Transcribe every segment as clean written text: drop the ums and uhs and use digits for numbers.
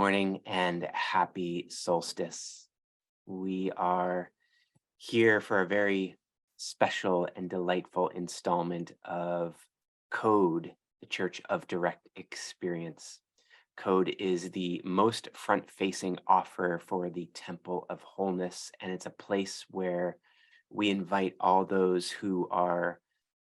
morning and happy solstice. We are here for a very special and delightful installment of Code, the Church of Direct Experience. Code is the most front facing offer for the Temple of Wholeness, and it's a place where we invite all those who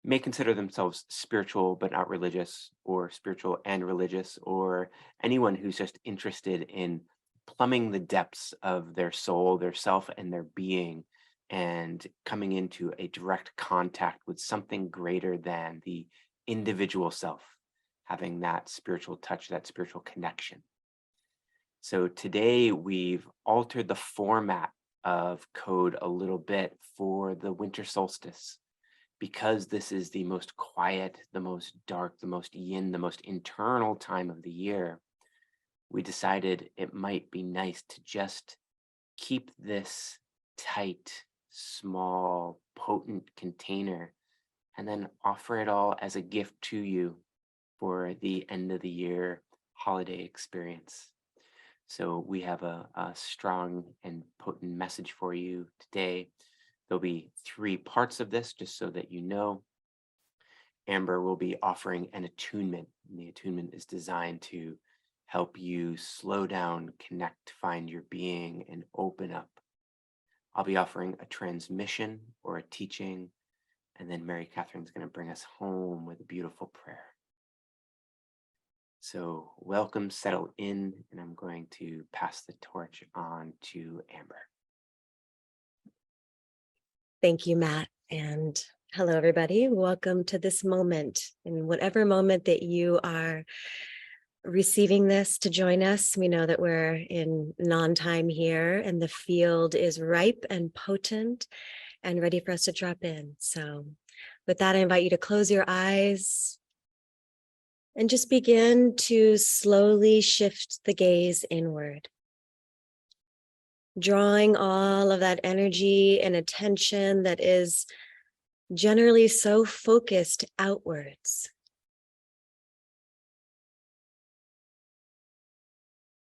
may consider themselves spiritual but not religious, or spiritual and religious, or anyone who's just interested in plumbing the depths of their soul, their self, and their being, and coming into a direct contact with something greater than the individual self, having that spiritual touch, that spiritual connection. So today we've altered the format of Code a little bit for the winter solstice. Because this is the most quiet, the most dark, the most yin, the most internal time of the year, we decided it might be nice to just keep this tight, small, potent container and then offer it all as a gift to you for the end of the year holiday experience. So we have a strong and potent message for you today. There'll be 3 parts of this, just so that you know. Amber will be offering an attunement, and the attunement is designed to help you slow down, connect, find your being, and open up. I'll be offering a transmission or a teaching, and then Mary Catherine's going to bring us home with a beautiful prayer. So welcome, settle in, and I'm going to pass the torch on to Amber. Thank you, Matt. And hello, everybody. Welcome to this moment. In whatever moment that you are receiving this to join us, we know that we're in non-time here and the field is ripe and potent and ready for us to drop in. So with that, I invite you to close your eyes and just begin to slowly shift the gaze inward, drawing all of that energy and attention that is generally so focused outwards.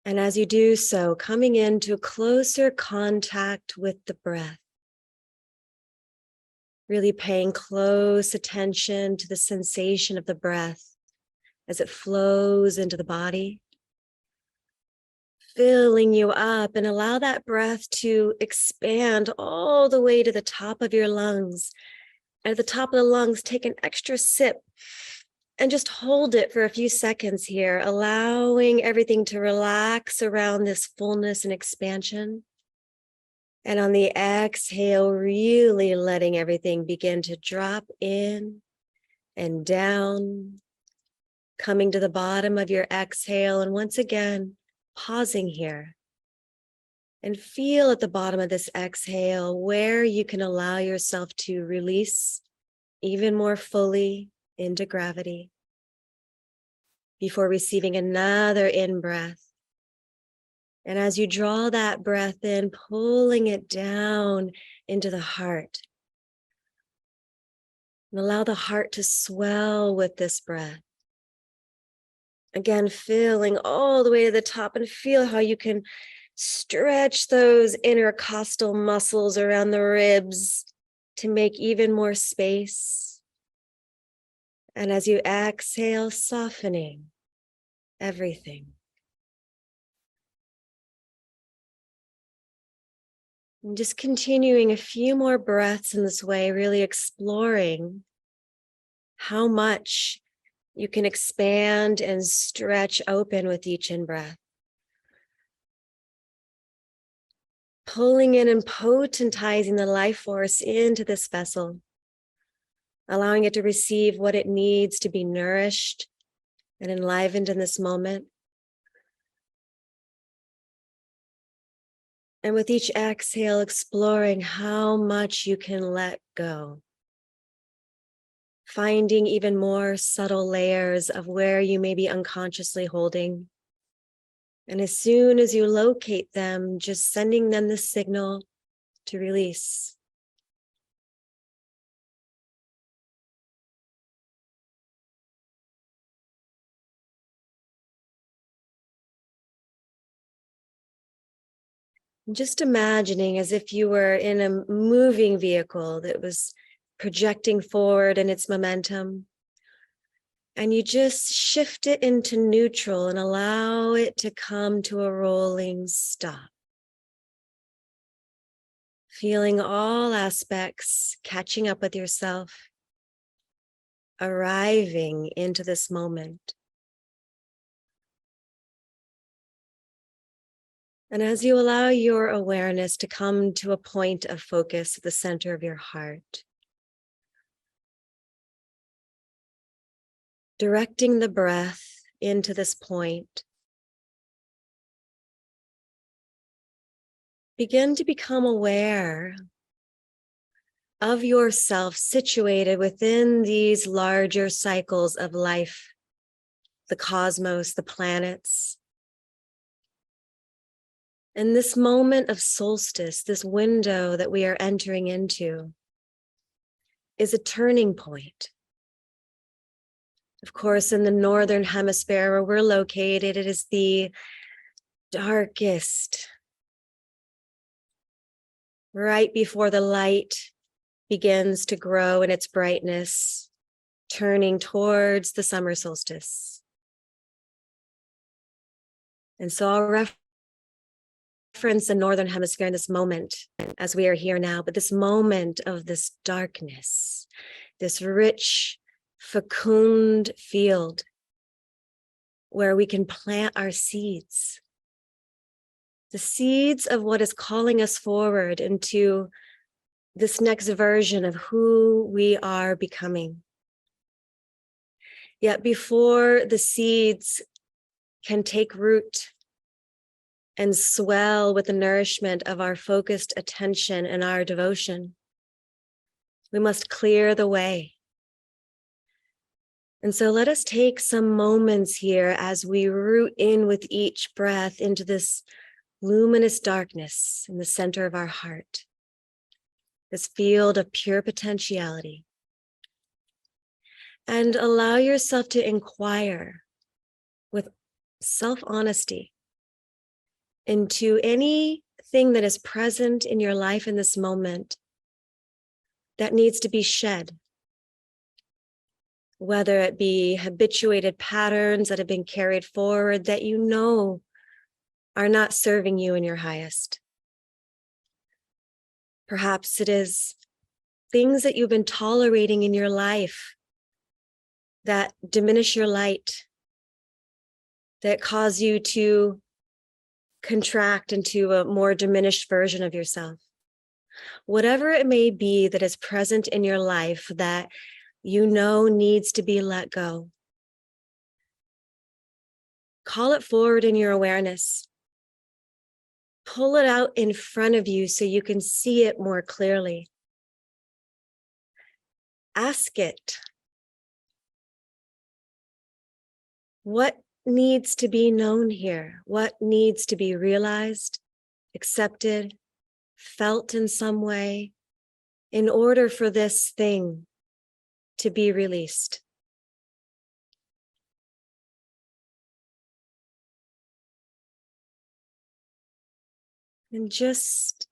And as you do so, coming into closer contact with the breath, really paying close attention to the sensation of the breath as it flows into the body, filling you up, and allow that breath to expand all the way to the top of your lungs. At the top of the lungs, take an extra sip and just hold it for a few seconds here, allowing everything to relax around this fullness and expansion. And on the exhale, really letting everything begin to drop in and down, coming to the bottom of your exhale. And once again, pausing here. And feel at the bottom of this exhale where you can allow yourself to release even more fully into gravity before receiving another in-breath. And as you draw that breath in, pulling it down into the heart. And allow the heart to swell with this breath. Again, filling all the way to the top, and feel how you can stretch those intercostal muscles around the ribs to make even more space. And as you exhale, softening everything. And just continuing a few more breaths in this way, really exploring how much you can expand and stretch open with each in-breath. Pulling in and potentizing the life force into this vessel, allowing it to receive what it needs to be nourished and enlivened in this moment. And with each exhale, exploring how much you can let go, finding even more subtle layers of where you may be unconsciously holding. And as soon as you locate them, just sending them the signal to release. Just imagining as if you were in a moving vehicle that was projecting forward in its momentum. And you just shift it into neutral and allow it to come to a rolling stop. Feeling all aspects catching up with yourself, arriving into this moment. And as you allow your awareness to come to a point of focus at the center of your heart, directing the breath into this point, begin to become aware of yourself situated within these larger cycles of life, the cosmos, the planets. And this moment of solstice, this window that we are entering into, is a turning point. Of course, in the northern hemisphere where we're located, it is the darkest, right before the light begins to grow in its brightness, turning towards the summer solstice. And so I'll reference the northern hemisphere in this moment as we are here now, but this moment of this darkness, this rich, fecund field where we can plant our seeds, the seeds of what is calling us forward into this next version of who we are becoming. Yet before the seeds can take root and swell with the nourishment of our focused attention and our devotion, we must clear the way. And so let us take some moments here as we root in with each breath into this luminous darkness in the center of our heart, this field of pure potentiality. And allow yourself to inquire with self-honesty into anything that is present in your life in this moment that needs to be shed. Whether it be habituated patterns that have been carried forward that you know are not serving you in your highest. Perhaps it is things that you've been tolerating in your life that diminish your light, that cause you to contract into a more diminished version of yourself. Whatever it may be that is present in your life that you know needs to be let go, call it forward in your awareness. Pull it out in front of you so you can see it more clearly. Ask it, what needs to be known here? What needs to be realized, accepted, felt in some way in order for this thing to be released? And just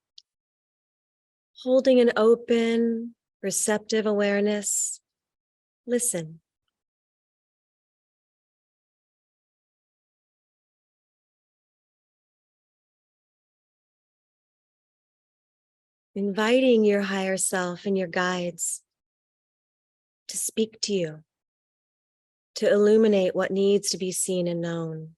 holding an open, receptive awareness, listen. Inviting your higher self and your guides to speak to you, to illuminate what needs to be seen and known.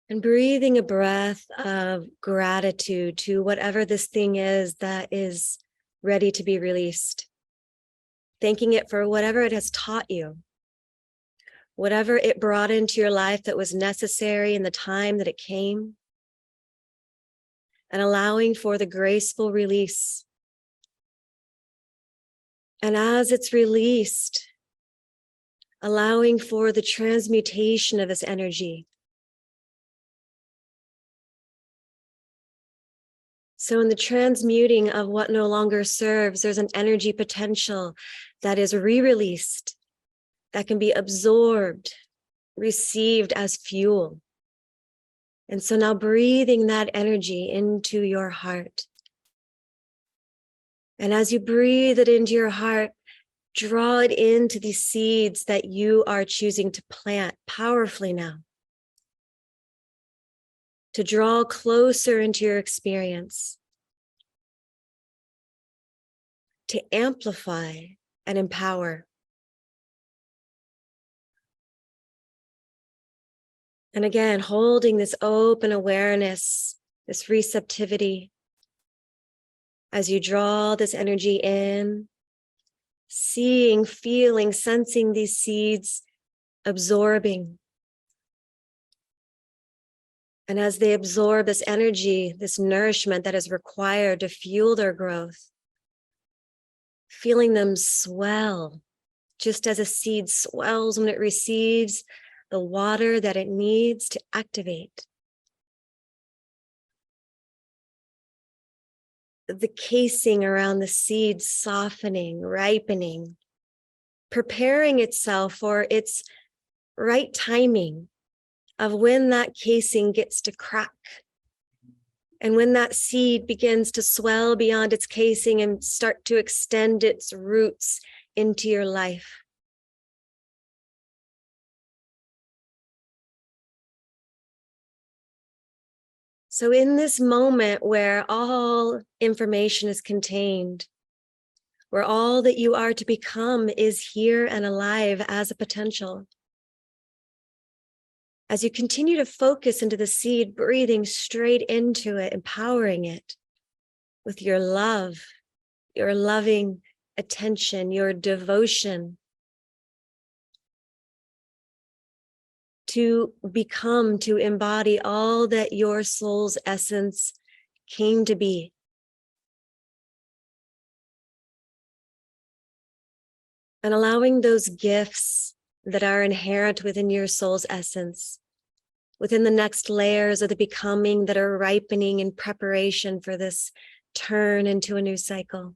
And breathing a breath of gratitude to whatever this thing is that is ready to be released. Thanking it for whatever it has taught you, whatever it brought into your life that was necessary in the time that it came, and allowing for the graceful release. And as it's released, allowing for the transmutation of this energy. So in the transmuting of what no longer serves, there's an energy potential that is re-released, that can be absorbed, received as fuel. And so now breathing that energy into your heart. And as you breathe it into your heart, draw it into the seeds that you are choosing to plant powerfully now. To draw closer into your experience. To amplify and empower. And again, holding this open awareness, this receptivity, as you draw this energy in, seeing, feeling, sensing these seeds absorbing. And as they absorb this energy, this nourishment that is required to fuel their growth, feeling them swell, just as a seed swells when it receives the water that it needs to activate. The casing around the seed softening, ripening, preparing itself for its right timing of when that casing gets to crack. And when that seed begins to swell beyond its casing and start to extend its roots into your life. So in this moment where all information is contained, where all that you are to become is here and alive as a potential, as you continue to focus into the seed, breathing straight into it, empowering it with your love, your loving attention, your devotion to become, to embody all that your soul's essence came to be. And allowing those gifts that are inherent within your soul's essence, within the next layers of the becoming that are ripening in preparation for this turn into a new cycle.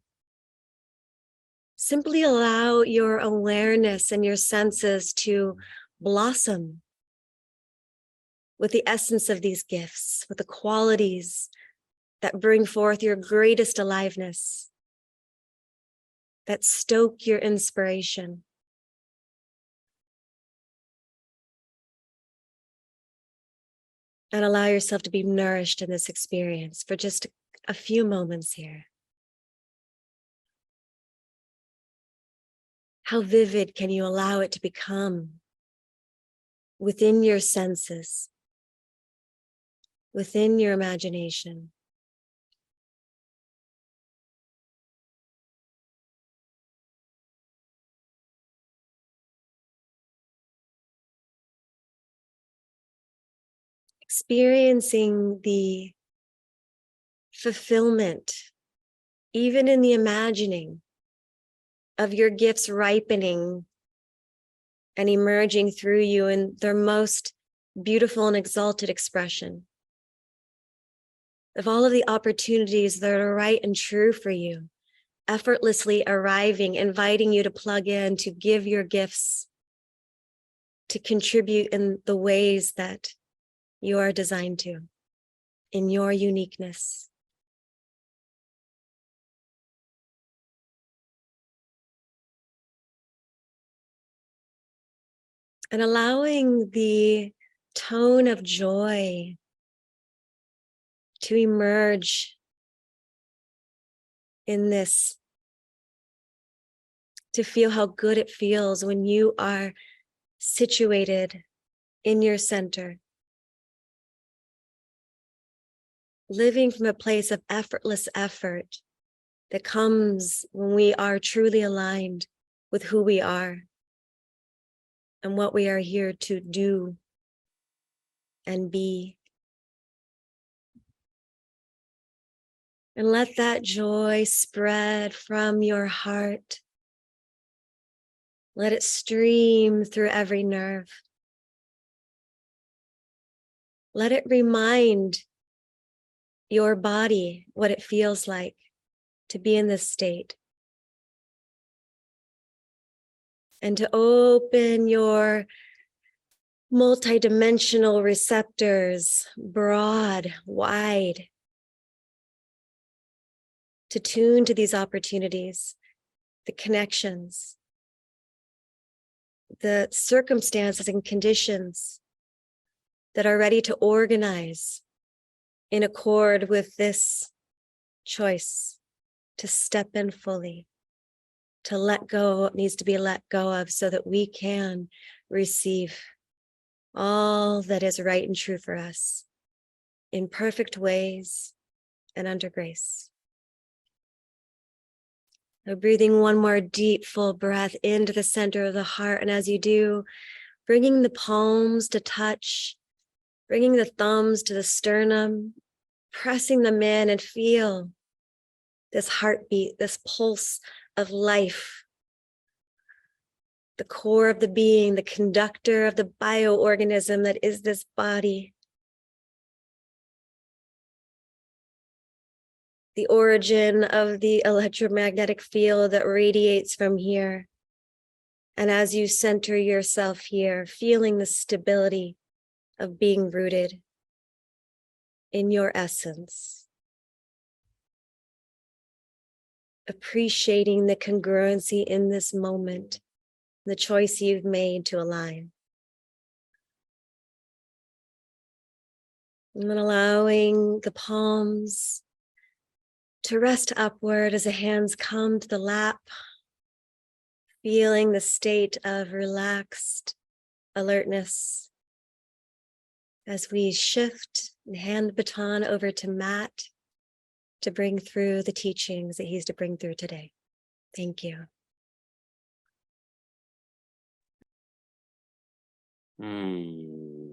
Simply allow your awareness and your senses to blossom with the essence of these gifts, with the qualities that bring forth your greatest aliveness, that stoke your inspiration. And allow yourself to be nourished in this experience for just a few moments here. How vivid can you allow it to become within your senses, within your imagination? Experiencing the fulfillment, even in the imagining, of your gifts ripening and emerging through you in their most beautiful and exalted expression. Of all of the opportunities that are right and true for you, effortlessly arriving, inviting you to plug in, to give your gifts, to contribute in the ways that you are designed to, in your uniqueness. And allowing the tone of joy to emerge in this, to feel how good it feels when you are situated in your center, living from a place of effortless effort that comes when we are truly aligned with who we are and what we are here to do and be. And let that joy spread from your heart. Let it stream through every nerve. Let it remind your body what it feels like to be in this state, and to open your multidimensional receptors broad, wide, to tune to these opportunities, the connections, the circumstances and conditions that are ready to organize in accord with this choice to step in fully, to let go what needs to be let go of so that we can receive all that is right and true for us in perfect ways and under grace. So breathing one more deep, full breath into the center of the heart. And as you do, bringing the palms to touch, bringing the thumbs to the sternum, pressing them in, and feel this heartbeat, this pulse of life, the core of the being, the conductor of the bioorganism that is this body. The origin of the electromagnetic field that radiates from here. And as you center yourself here, feeling the stability of being rooted in your essence, appreciating the congruency in this moment, the choice you've made to align. And then allowing the palms to rest upward as the hands come to the lap, feeling the state of relaxed alertness as we shift and hand the baton over to Matt to bring through the teachings that he's to bring through today. Thank you.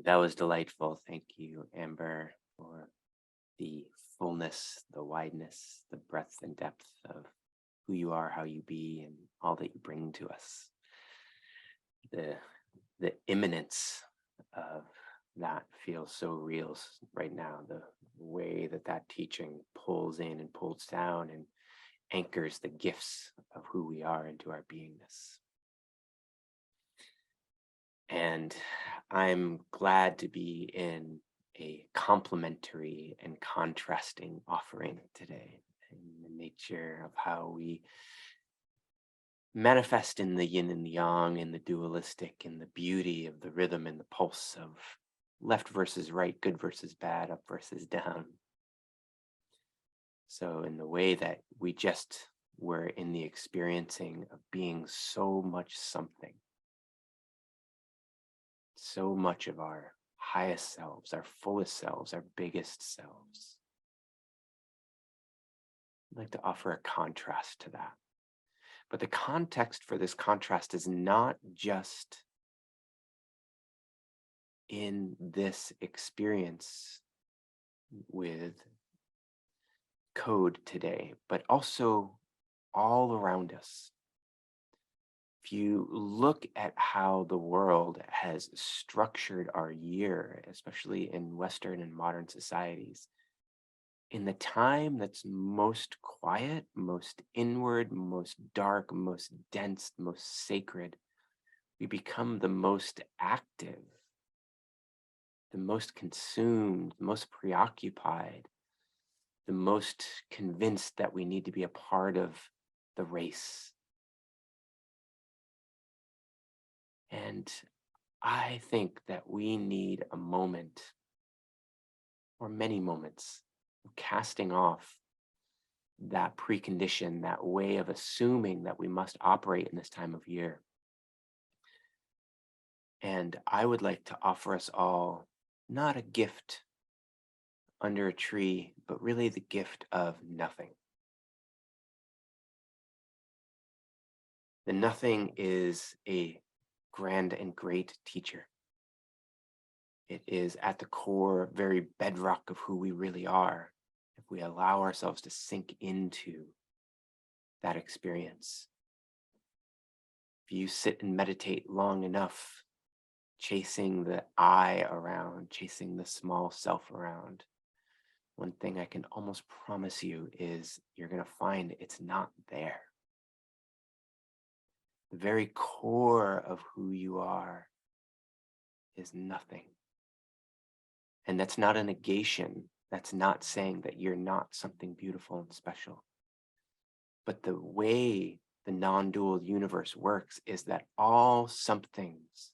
That was delightful. Thank you, Amber, for the fullness, the wideness, the breadth and depth of who you are, how you be, and all that you bring to us. The imminence of that feels so real right now. The way that teaching pulls in and pulls down and anchors the gifts of who we are into our beingness. And I'm glad to be in a complementary and contrasting offering today, in the nature of how we manifest in the yin and the yang, in the dualistic, in the beauty of the rhythm and the pulse of left versus right, good versus bad, up versus down. So in the way that we just were in the experiencing of being so much something, so much of our highest selves, our fullest selves, our biggest selves. I'd like to offer a contrast to that. But the context for this contrast is not just in this experience with code today, but also all around us. If you look at how the world has structured our year, especially in Western and modern societies, in the time that's most quiet, most inward, most dark, most dense, most sacred, we become the most active, the most consumed, the most preoccupied, the most convinced that we need to be a part of the race. And I think that we need a moment, or many moments, of casting off that precondition, that way of assuming that we must operate in this time of year. And I would like to offer us all not a gift under a tree, but really the gift of nothing. The nothing is a grand and great teacher. It is at the core, very bedrock of who we really are, if we allow ourselves to sink into that experience. If you sit and meditate long enough, chasing the I around, chasing the small self around, one thing I can almost promise you is you're going to find it's not there. The very core of who you are is nothing. And that's not a negation. That's not saying that you're not something beautiful and special. But the way the non-dual universe works is that all somethings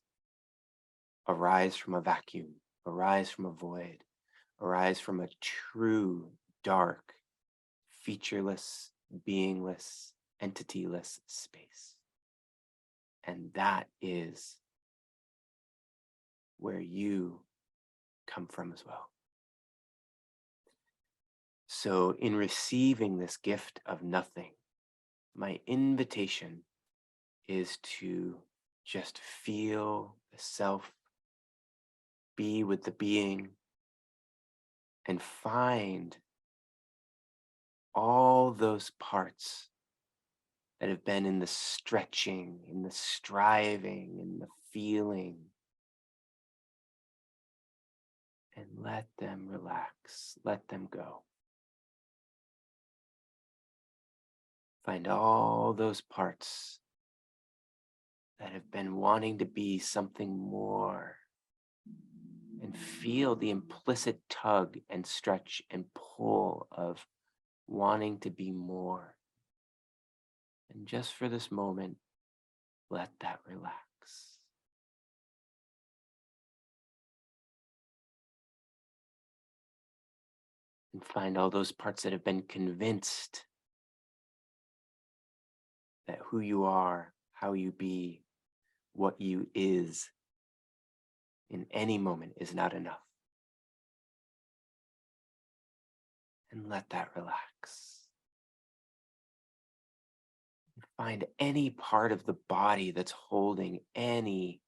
arise from a vacuum, arise from a void, arise from a true, dark, featureless, beingless, entityless space. And that is where you come from as well. So in receiving this gift of nothing, my invitation is to just feel the self, be with the being, and find all those parts that have been in the stretching, in the striving, in the feeling, and let them relax, let them go. Find all those parts that have been wanting to be something more, and feel the implicit tug and stretch and pull of wanting to be more. And just for this moment, let that relax. And find all those parts that have been convinced that who you are, how you be, what you is, in any moment is not enough. And let that relax. Find any part of the body that's holding any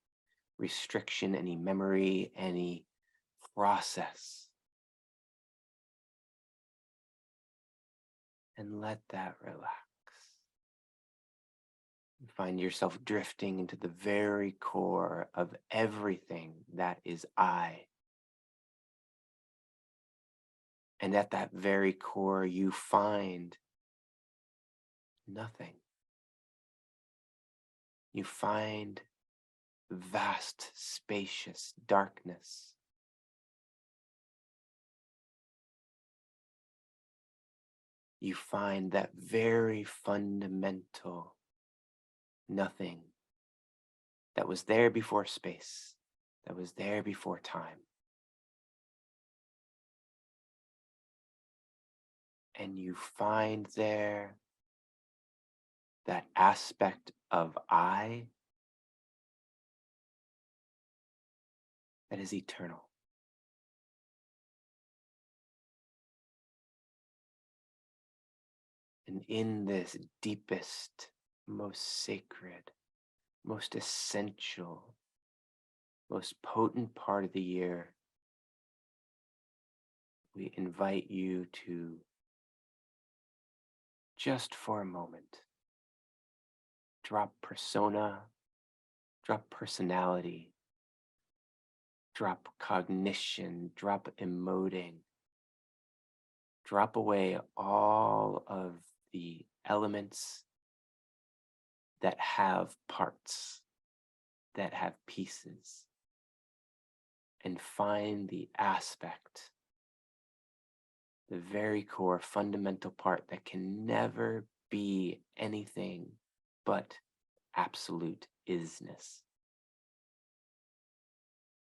restriction, any memory, any process. And let that relax. You find yourself drifting into the very core of everything that is I. And at that very core, you find nothing. You find vast, spacious darkness. You find that very fundamental nothing that was there before space, that was there before time. And you find there that aspect of I that is eternal. And in this deepest, most sacred, most essential, most potent part of the year, we invite you to, just for a moment, drop persona, drop personality, drop cognition, drop emoting, drop away all of the elements that have parts, that have pieces, and find the aspect, the very core fundamental part that can never be anything but absolute isness.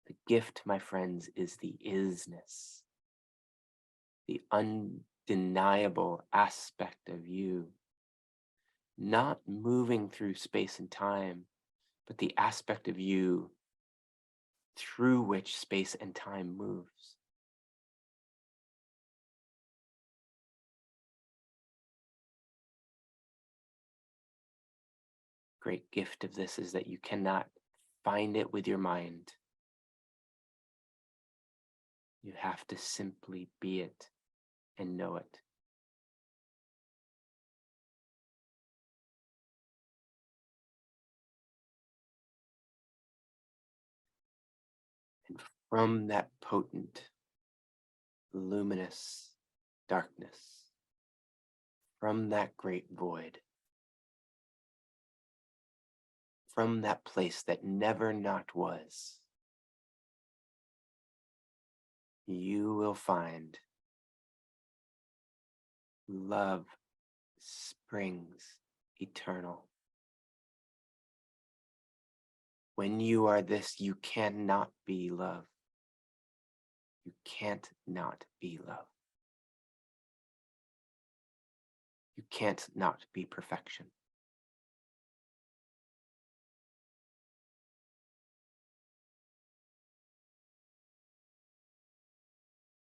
The gift, my friends, is the isness, the undeniable aspect of you, not moving through space and time, but the aspect of you through which space and time moves. Great gift of this is that you cannot find it with your mind. You have to simply be it and know it. And from that potent, luminous, darkness, from that great void, from that place that never not was, you will find love springs eternal. When you are this, you cannot be love. You can't not be love. You can't not be perfection.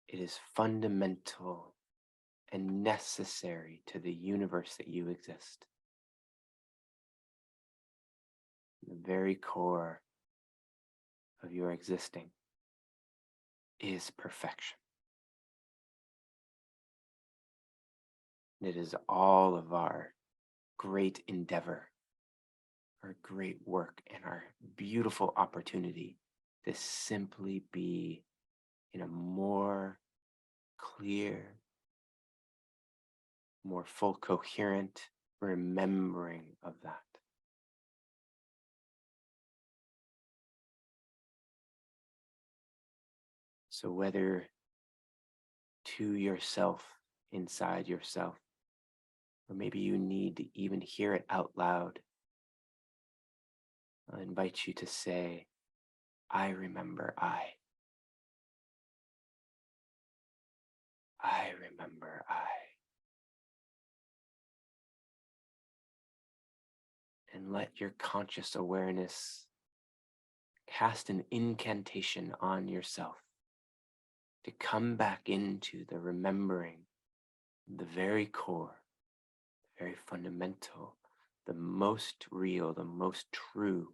It is fundamental and necessary to the universe that you exist. The very core of your existing is perfection. It is all of our great endeavor, our great work, and our beautiful opportunity to simply be in a more clear, more full, coherent remembering of that. So whether to yourself, inside yourself, or maybe you need to even hear it out loud, I invite you to say, I remember I remember I. And let your conscious awareness cast an incantation on yourself to come back into the remembering, the very core, the very fundamental, the most real, the most true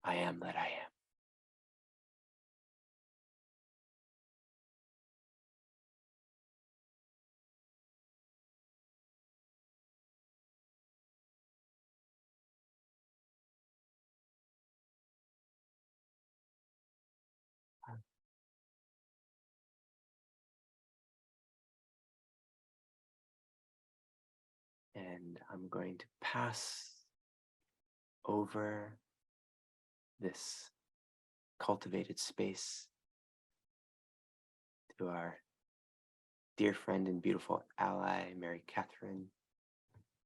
I am that I am. And I'm going to pass over this cultivated space to our dear friend and beautiful ally, Mary Catherine,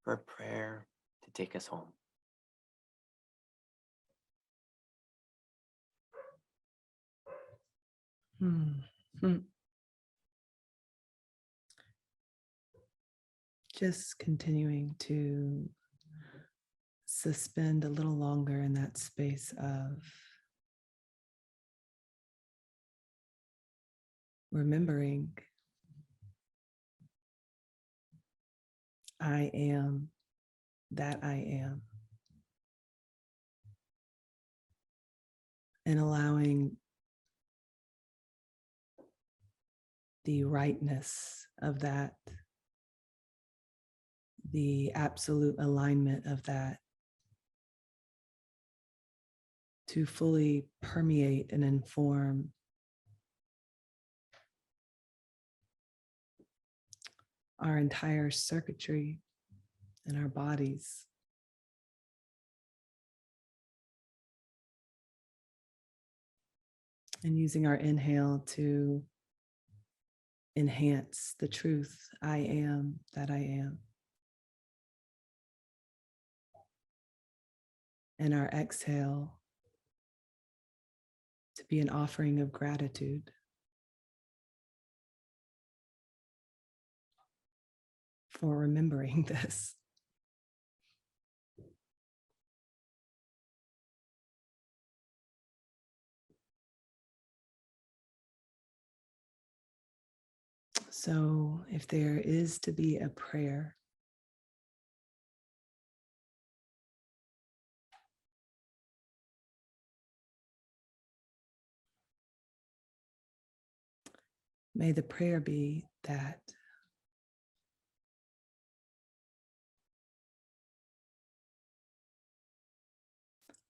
for a prayer to take us home. Just continuing to suspend a little longer in that space of remembering I am that I am, and allowing the rightness of that, the absolute alignment of that, to fully permeate and inform our entire circuitry in our bodies. And using our inhale to enhance the truth, I am that I am. And our exhale to be an offering of gratitude for remembering this. So if there is to be a prayer, may the prayer be that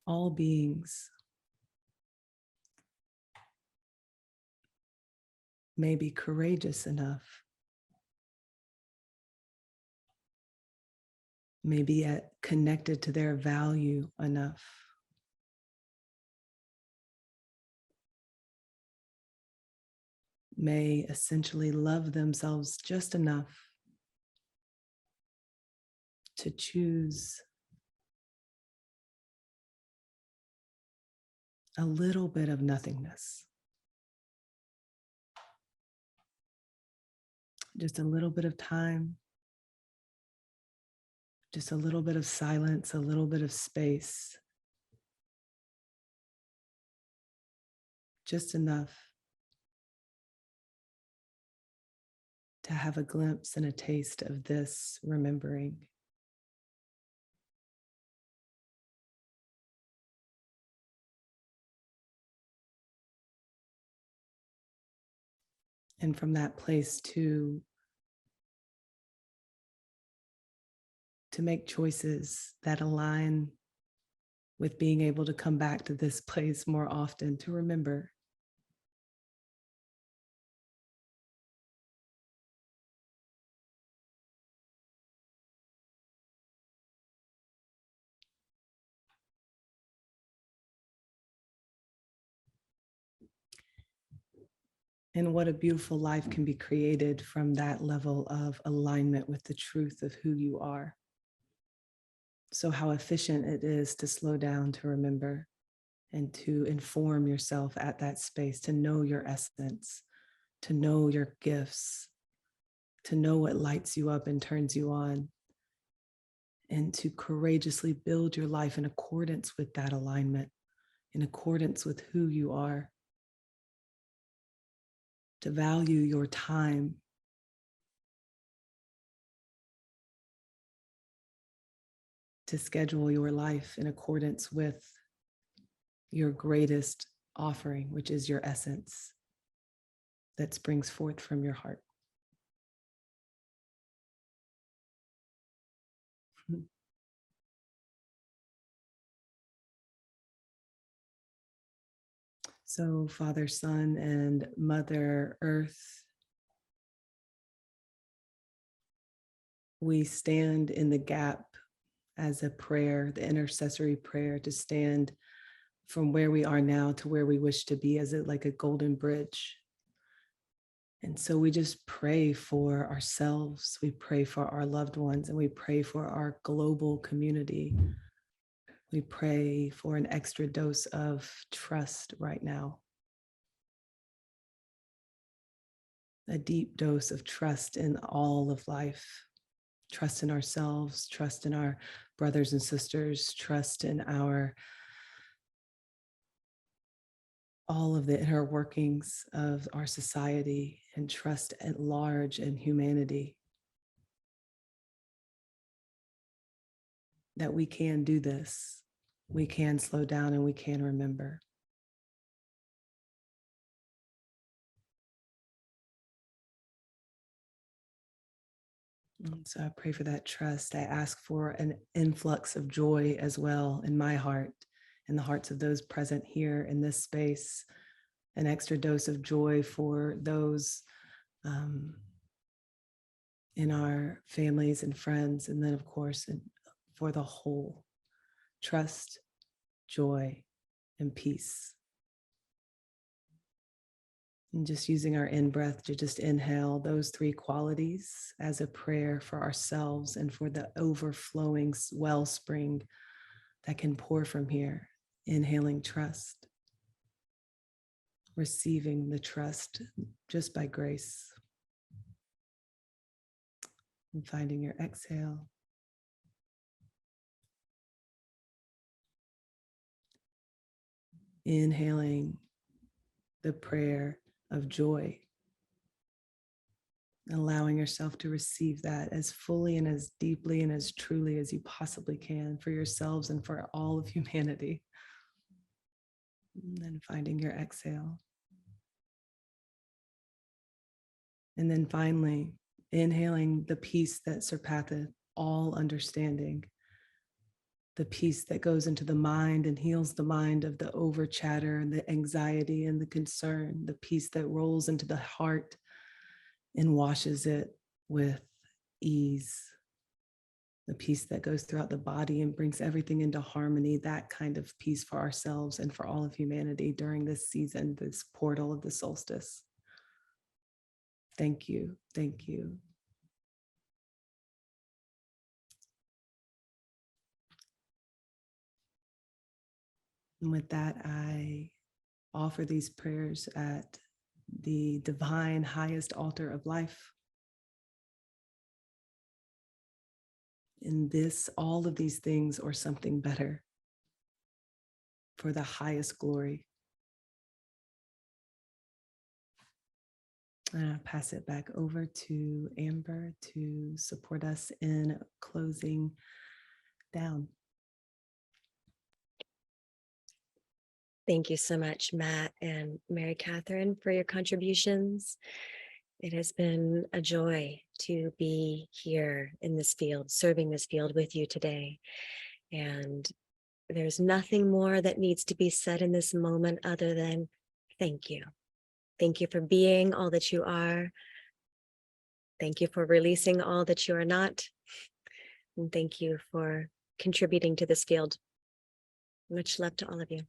all beings may be courageous enough, may be connected to their value enough, may essentially love themselves just enough to choose a little bit of nothingness, just a little bit of time, just a little bit of silence, a little bit of space, just enough to have a glimpse and a taste of this remembering. And from that place to make choices that align with being able to come back to this place more often to remember. And what a beautiful life can be created from that level of alignment with the truth of who you are. So, how efficient it is to slow down, to remember, and to inform yourself at that space, to know your essence, to know your gifts, to know what lights you up and turns you on, and to courageously build your life in accordance with that alignment, in accordance with who you are, to value your time, to schedule your life in accordance with your greatest offering, which is your essence that springs forth from your heart. So, Father, Son, and Mother Earth, we stand in the gap as a prayer, the intercessory prayer, to stand from where we are now to where we wish to be, as like a golden bridge. And so we just pray for ourselves, we pray for our loved ones, and we pray for our global community. We pray for an extra dose of trust right now, a deep dose of trust in all of life, trust in ourselves, trust in our brothers and sisters, trust in all of the inner workings of our society, and trust at large in humanity. That we can do this, we can slow down, and we can remember. And so I pray for that trust. I ask for an influx of joy as well in my heart, in the hearts of those present here in this space, an extra dose of joy for those in our families and friends, and then of course for the whole. Trust, joy, and peace. And just using our in-breath to just inhale those three qualities as a prayer for ourselves and for the overflowing wellspring that can pour from here. Inhaling trust, receiving the trust just by grace, and finding your exhale. Inhaling the prayer of joy, allowing yourself to receive that as fully and as deeply and as truly as you possibly can for yourselves and for all of humanity. And then finding your exhale. And then finally, inhaling the peace that surpasseth all understanding, the peace that goes into the mind and heals the mind of the over chatter and the anxiety and the concern, the peace that rolls into the heart and washes it with ease, the peace that goes throughout the body and brings everything into harmony, that kind of peace for ourselves and for all of humanity during this season, this portal of the solstice. Thank you. Thank you. And with that, I offer these prayers at the divine highest altar of life. In this, all of these things or something better for the highest glory. And I'll pass it back over to Amber to support us in closing down. Thank you so much, Matt and Mary Catherine, for your contributions. It has been a joy to be here in this field, serving this field with you today. And there's nothing more that needs to be said in this moment other than thank you. Thank you for being all that you are. Thank you for releasing all that you are not. And thank you for contributing to this field. Much love to all of you.